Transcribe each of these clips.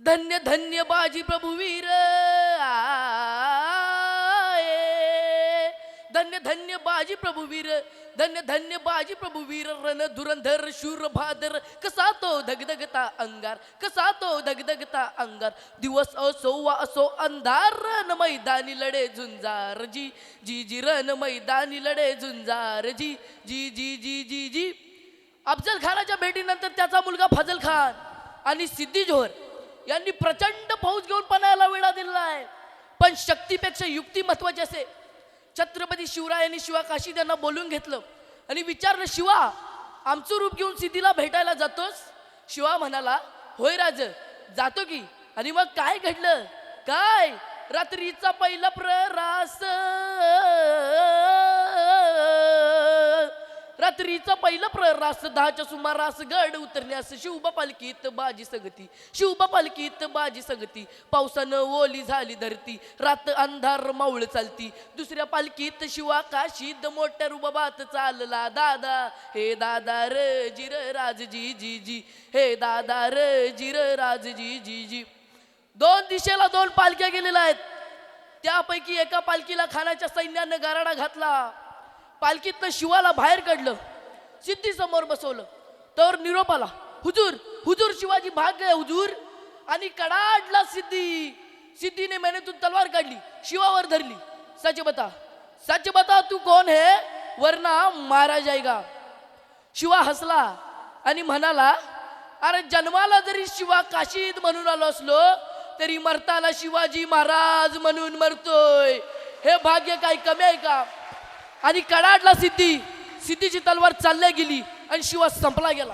धन्य धन्य बाजी प्रभुवीर धन्य धन्य बाजी प्रभुवीर धन्य धन्य बाजी प्रभुवीर रण धुरंधर शूर भादर कसा तो धगधगता अंगार कसा तो धगधगता अंगार दिवस असो वा असो अंधार रण मैदानी लढे झुंजार जी जी जी रण मैदानी लढे झुंजार जी जी जी जी जी जी अफजल खानाच्या भेटीनंतर त्याचा मुलगा फजल खान आणि सिद्धी जोहर यांनी प्रचंड फौज घेऊन पणाला वेढा दिला आहे. पण शक्तीपेक्षा युक्ती महत्वाची असे. छत्रपती शिवरायांनी शिवा काशी त्यांना बोलून घेतलं आणि विचारलं, शिवा आमचं रूप घेऊन सिद्धीला भेटायला जातोस? शिवा म्हणाला, होय राज जातो की. आणि मग काय घडलं? काय रात्रीचा पहिला प्ररास रात्रीचा पहिला प्ररास 10च्या सुमारास गड उतरण्यास शिवबा पालखीत बाजी संगती शिवबा पालखीत बाजी संगती पावसानं ओली झाली धरती रात अंधार मावळ चालती दुसऱ्या पालखीत शिवा काशीद मोठ्या रुबाबात चालला दादा हे दादा र जिर राज जी जी जी हे दादा र जिर राज जी जी जी. दोन दिशेला दोन पालख्या गेलेल्या आहेत. त्यापैकी एका पालखीला खानाच्या सैन्यानं गाराडा घातला. पालखीतनं शिवाला बाहेर काढलं, सिद्धी समोर बसवलं. तर निरोप आला, हुजूर हुजूर शिवाजी भाग गए हुजूर. आणि कडाडला सिद्धी. सिद्धीने मेहनतून तलवार काढली, शिवावर धरली. सच बता तू कौन है वरना मारा जाएगा. शिवा हसला आणि म्हणाला, अरे जन्माला जरी शिवा काशीद म्हणून आलो असलो तरी मरताना शिवाजी महाराज म्हणून मरतोय. हे भाग्य काही कमी आहे का? आणि कडाडला सिद्धीची तलवार चालल्या गेली आणि शिवा संपला गेला.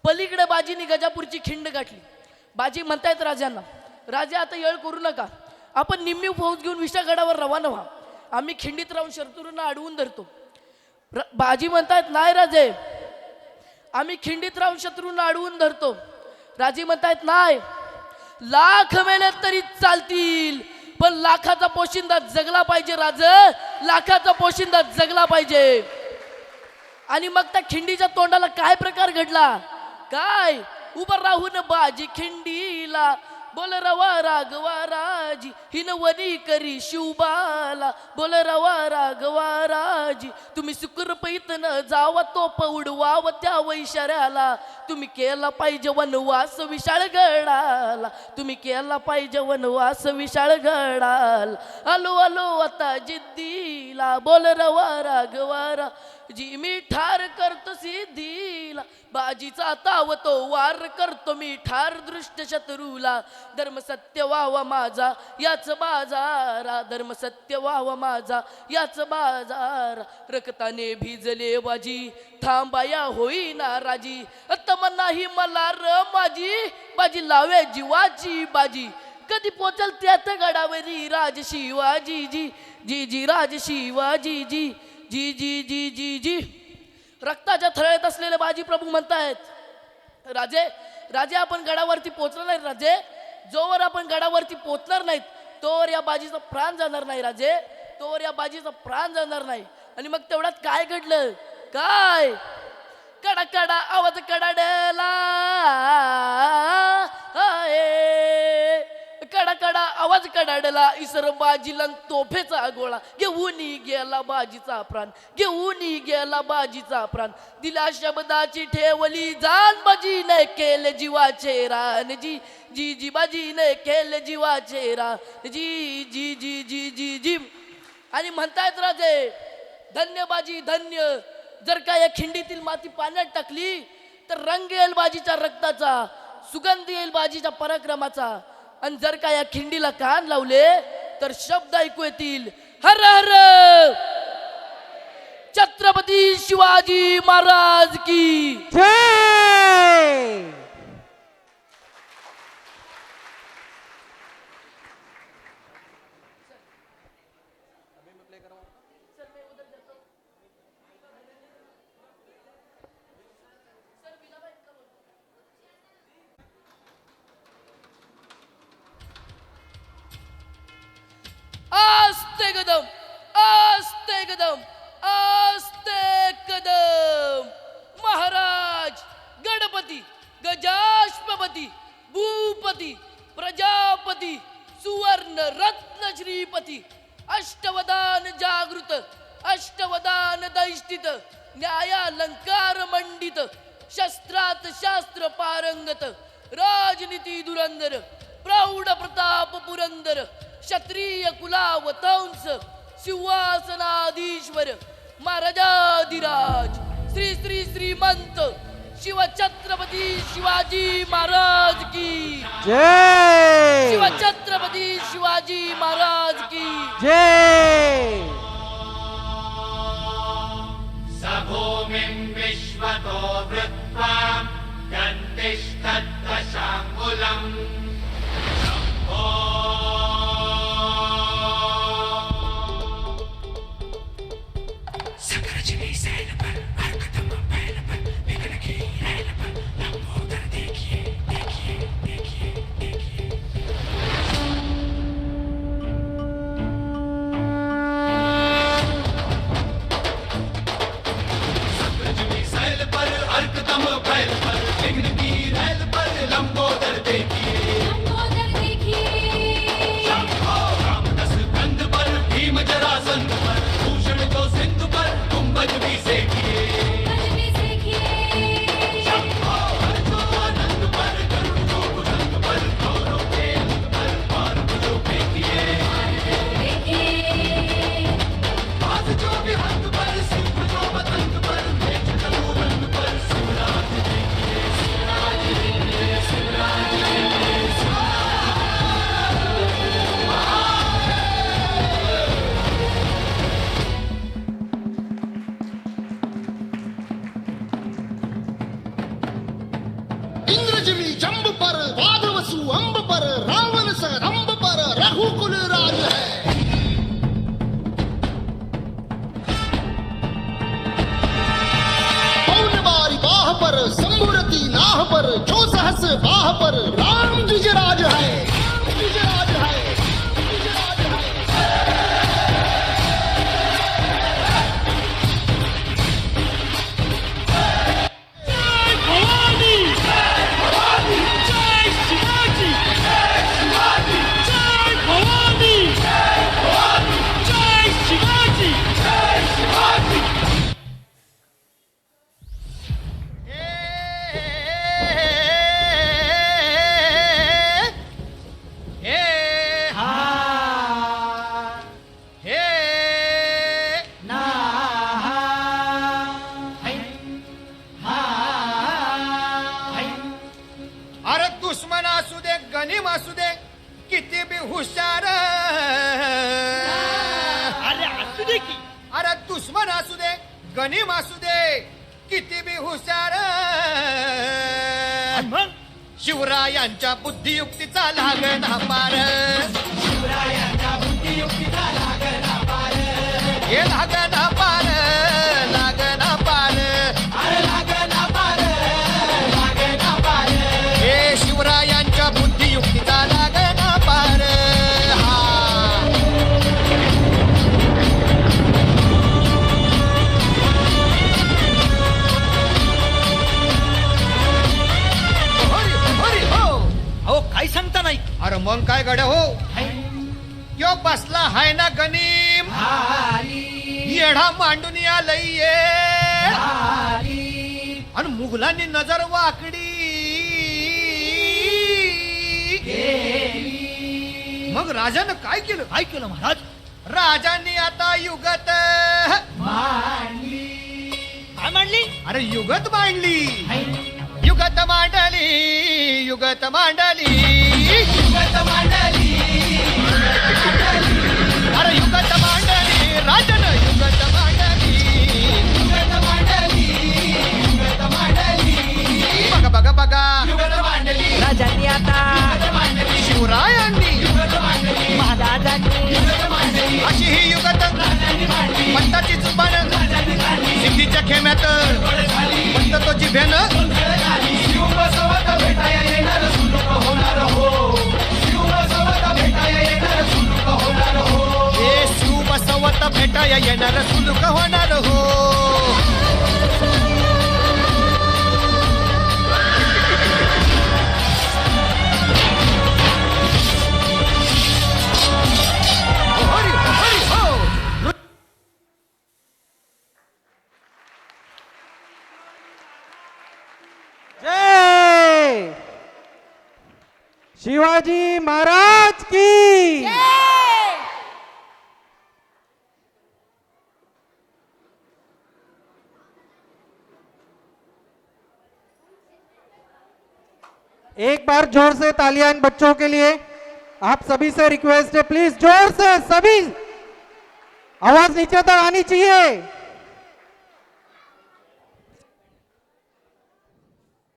पलीकडे बाजीने गजापूरची खिंड गाठली. बाजी म्हणतायत राजांना, राजा आता येळ करू नका, आपण निम्मी फौज घेऊन विशाळगडावर रवाना व्हा, आम्ही खिंडीत राहून शत्रूंना अडवून धरतो. बाजी म्हणतायत, नाही राजे, आम्ही खिंडीत राहून शत्रूंना अडवून धरतो. राजे म्हणतायत, नाही, लाख मेले तरी चालतील, पण लाखाचा पोशिंदा जगला पाहिजे राज, लाखाचा पोशिंदा जगला पाहिजे. आणि मग त्या खिंडीच्या तोंडाला काय प्रकार घडला? काय उभं राहून बाजी खिंडीला बोल रवा राघवा राजी हिन वनी करी शिवबाला बोल रवा राघवा राजी. तुम्ही सुखरूपीत न जावा तोप उडवाव त्या वैशाऱ्याला, तुम्ही केला पाहिजे वनवास विशाळ गडाला, तुम्ही केला पाहिजे वनवास विशाळ गडाला. आलो आलो आता जिद्दीला बोल रवा राघवा राजी मी ठार करतो सिद्धीला, बाजीचा तावतो वार करतो मी ठार दृष्ट शत्रूला. धर्म सत्य व्हावा माझा याच बाजारा, धर्म सत्य व्हावा माझा याच बाजारा. रक्ताने भिजले बाजी थांबाया होईना राजी, तमन्नाही मला र माझी बाजी लावे जीवाची बाजी. कधी पोचल त्यात गडावरी राज शिवाजी जी जी जी राज शिवाजी जी जी जी जी जी जी. रक्ताच्या थळ्यात असलेले बाजी प्रभू म्हणतायत, राजे राजे आपण गडावरती पोचणार नाही राजे, जोवर आपण गडावरती पोचणार नाहीत तोवर या बाजीचा प्राण जाणार नाही राजे, तोवर या बाजीचा प्राण जाणार नाही. आणि मग तेवढ्यात काय घडलं? काय कडा कडा आवाज कडाडला, कडा कडा आवाज कडाडला, इसर बाजीला तोफेचा गोळा घेऊन गेला बाजीचा प्राण, घेऊन गेला बाजीचा प्राण. दिला शब्दाची ठेवली जान बाजीने केले जीवाचे रान जी जी जी बाजीने केले जीवाचे रान जी जी जी जी जी जी. आणि म्हणतायत राजे, धन्य बाजी धन्य. जर का या खिंडीतील माती पाण्यात टाकली तर रंग येईल बाजीच्या रक्ताचा, सुगंध येईल बाजीच्या पराक्रमाचा. आणि जर का या खिंडीला कान लावले तर शब्द ऐकू येतील, हर हर छत्रपती शिवाजी महाराज की जय. आस्ते कदम आस्ते कदम आस्ते कदम. महाराज गणपती गजाष्टपती भूप कुलपती प्रजापती सुवर्ण रत्न श्रीपती अष्टवदान जागृत अष्टवदान दैष्टित न्यायालंकार मंडित शस्त्रात शास्त्र पारंगत राजनीती धुरंधर प्रौढ प्रताप पुरंदर क्षत्रिय कुलावतंस सिंहासनाधीश्वर महाराजाधिराज श्री श्री श्रीमंत शिवछत्रपती शिवाजी महाराज की जय शिवछत्रपती शिवाजी महाराज की जय सभूमिं विश्वतो वृत्वा गन्तिष्ठद्दशाङ्गुलम् इंद्रजिमी जंब पर वादवसु अंब पर रावण स रंब पर रघुकुल राज है। पौन बारी बाह पर संबुरती नाह पर जो सहस बाह पर राम द्विजराज है। द्विजराज है द्विजराज है। अरे दुश्मन असू दे गनीम असू दे किती बी हुशार अरे असू दे की अरे दुश्मन असू दे गनीम असू दे किती बी हुशार शिवरायांच्या बुद्धियुक्तीचा लागना पार शिवरायांच्या बुद्धियुक्तीचा लागना पार हे लागना पार लागना पार अरे लागना पार लागना पार हे शिवरायांच्या बुद्धियुक्तीचा लागना पार हा अहो काय सांगता नाही अरे मग काय गड्या हो यो बसला हाय ना गनीम येढा मांडून आलंय आणि मुघलांनी नजर वाकडी मग राजानं काय केलं महाराज राजांनी आता युगत काय मांडली अरे युगत मांडली युगत मांडली युगत मांडली युगत मांडली अरे युगत मांडली राजन युगत मांडली युगत मांडली युगत मांडली बघा बघा बघा युगत मांडली राजांनी आता शिवरायांनी युगत मांडली महाराजांनी युगत मांडली अशी ही युगत पंताची जुबान सिद्धीच्या खेम्यात पंत तो जिभेनं शिवबसवत भेटाया येणार सुलूक होणार हो शिवबसवत भेटाया येणार सुलूक होणार हो हे शिवबसवत भेटाया येणार सुलूक होणार हो शिवाजी महाराज की एक बार जोर से तालियां इन बच्चों के लिए। आप सभी से रिक्वेस्ट है, प्लीज जोर से सभी, आवाज नीचे तक आनी चाहिए।